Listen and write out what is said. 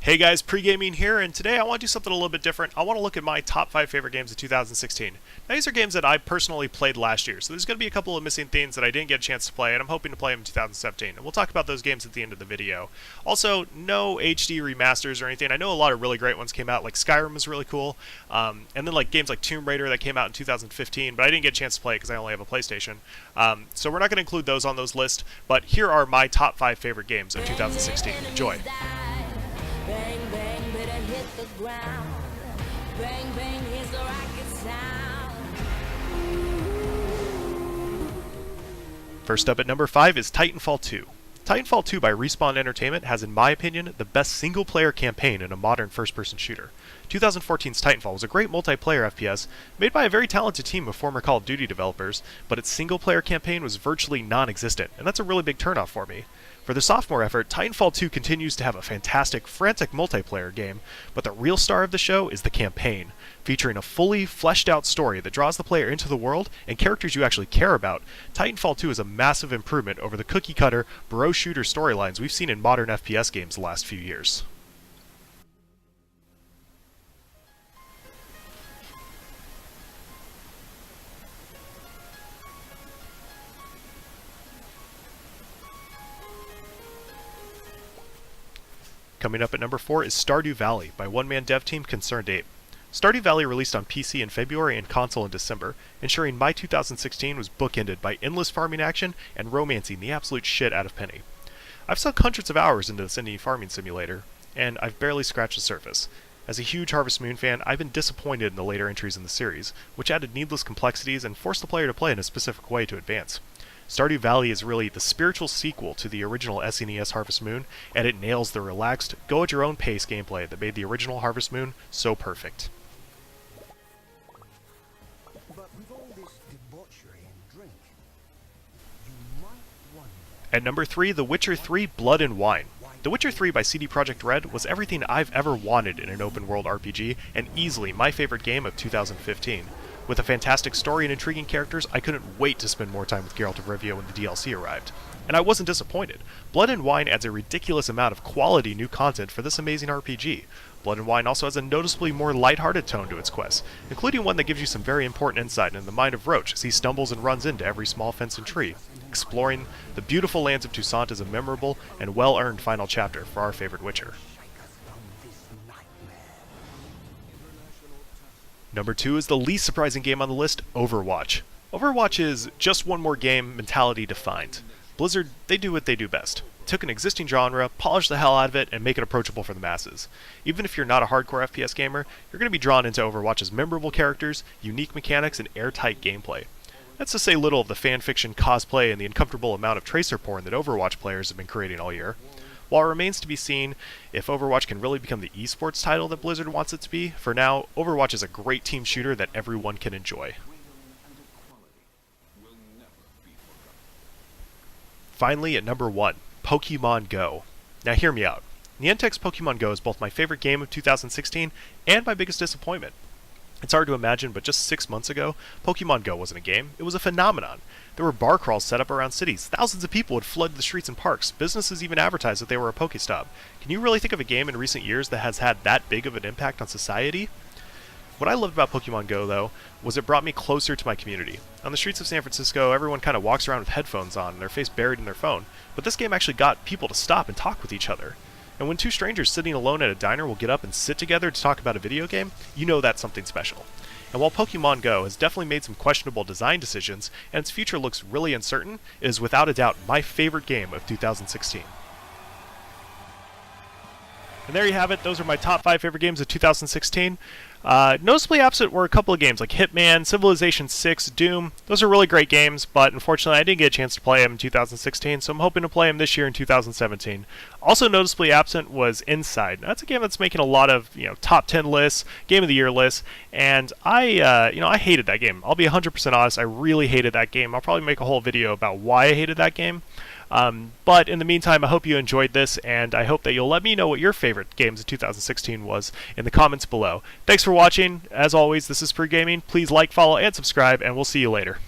Hey guys, PreGaming here, and today I want to do something a little bit different. I want to look at my top 5 favorite games of 2016. Now these are games that I personally played last year, so there's going to be a couple of missing themes that I didn't get a chance to play, and I'm hoping to play them in 2017. And we'll talk about those games at the end of the video. Also, no HD remasters or anything. I know a lot of really great ones came out, like Skyrim was really cool, and then like games like Tomb Raider that came out in 2015, but I didn't get a chance to play it because I only have a PlayStation. So we're not going to include those on those lists, but here are my top 5 favorite games of 2016. Enjoy. Bang, bang, better hit the ground. Bang, bang, here's the rocket sound. First up at number 5 is Titanfall 2. Titanfall 2 by Respawn Entertainment has, in my opinion, the best single-player campaign in a modern first-person shooter. 2014's Titanfall was a great multiplayer FPS made by a very talented team of former Call of Duty developers, but its single-player campaign was virtually non-existent, and that's a really big turnoff for me. For the sophomore effort, Titanfall 2 continues to have a fantastic, frantic multiplayer game, but the real star of the show is the campaign, featuring a fully fleshed-out story that draws the player into the world and characters you actually care about. Titanfall 2 is a massive improvement over the cookie-cutter, bro-shooter storylines we've seen in modern FPS games the last few years. Coming up at number 4 is Stardew Valley by one-man dev team Concerned Ape. Stardew Valley released on PC in February and console in December, ensuring my 2016 was bookended by endless farming action and romancing the absolute shit out of Penny. I've sunk hundreds of hours into this indie farming simulator, and I've barely scratched the surface. As a huge Harvest Moon fan, I've been disappointed in the later entries in the series, which added needless complexities and forced the player to play in a specific way to advance. Stardew Valley is really the spiritual sequel to the original SNES Harvest Moon, and it nails the relaxed, go-at-your-own-pace gameplay that made the original Harvest Moon so perfect. But with all this debauchery and drink, you might wonder... At number 3, The Witcher 3 Blood and Wine. The Witcher 3 by CD Projekt Red was everything I've ever wanted in an open-world RPG, and easily my favorite game of 2015. With a fantastic story and intriguing characters, I couldn't wait to spend more time with Geralt of Rivia when the DLC arrived. And I wasn't disappointed. Blood and Wine adds a ridiculous amount of quality new content for this amazing RPG. Blood and Wine also has a noticeably more lighthearted tone to its quests, including one that gives you some very important insight into the mind of Roach as he stumbles and runs into every small fence and tree. Exploring the beautiful lands of Toussaint is a memorable and well-earned final chapter for our favorite Witcher. Number 2 is the least surprising game on the list, Overwatch. Overwatch is just one more game mentality defined. Blizzard, they do what they do best. Took an existing genre, polished the hell out of it, and make it approachable for the masses. Even if you're not a hardcore FPS gamer, you're going to be drawn into Overwatch's memorable characters, unique mechanics, and airtight gameplay. That's to say little of the fanfiction, cosplay, and the uncomfortable amount of tracer porn that Overwatch players have been creating all year. While it remains to be seen if Overwatch can really become the esports title that Blizzard wants it to be, for now, Overwatch is a great team shooter that everyone can enjoy. Finally, at number 1, Pokemon Go. Now hear me out. Niantic's Pokemon Go is both my favorite game of 2016 and my biggest disappointment. It's hard to imagine, but just 6 months ago, Pokemon Go wasn't a game, it was a phenomenon. There were bar crawls set up around cities, thousands of people would flood the streets and parks, businesses even advertised that they were a Pokestop. Can you really think of a game in recent years that has had that big of an impact on society? What I loved about Pokemon Go, though, was it brought me closer to my community. On the streets of San Francisco, everyone kind of walks around with headphones on and their face buried in their phone, but this game actually got people to stop and talk with each other. And when two strangers sitting alone at a diner will get up and sit together to talk about a video game, you know that's something special. And while Pokemon Go has definitely made some questionable design decisions, and its future looks really uncertain, it is without a doubt my favorite game of 2016. And there you have it, those are my top 5 favorite games of 2016. Noticeably absent were a couple of games like Hitman, Civilization 6, Doom. Those are really great games, but unfortunately I didn't get a chance to play them in 2016, so I'm hoping to play them this year in 2017. Also noticeably absent was Inside. Now, that's a game that's making a lot of top 10 lists, Game of the Year lists, and I hated that game. I'll be 100% honest, I really hated that game. I'll probably make a whole video about why I hated that game. But in the meantime, I hope you enjoyed this, and I hope that you'll let me know what your favorite games of 2016 was in the comments below. Thanks for watching. As always, this is PreGaming. Please like, follow, and subscribe, and we'll see you later.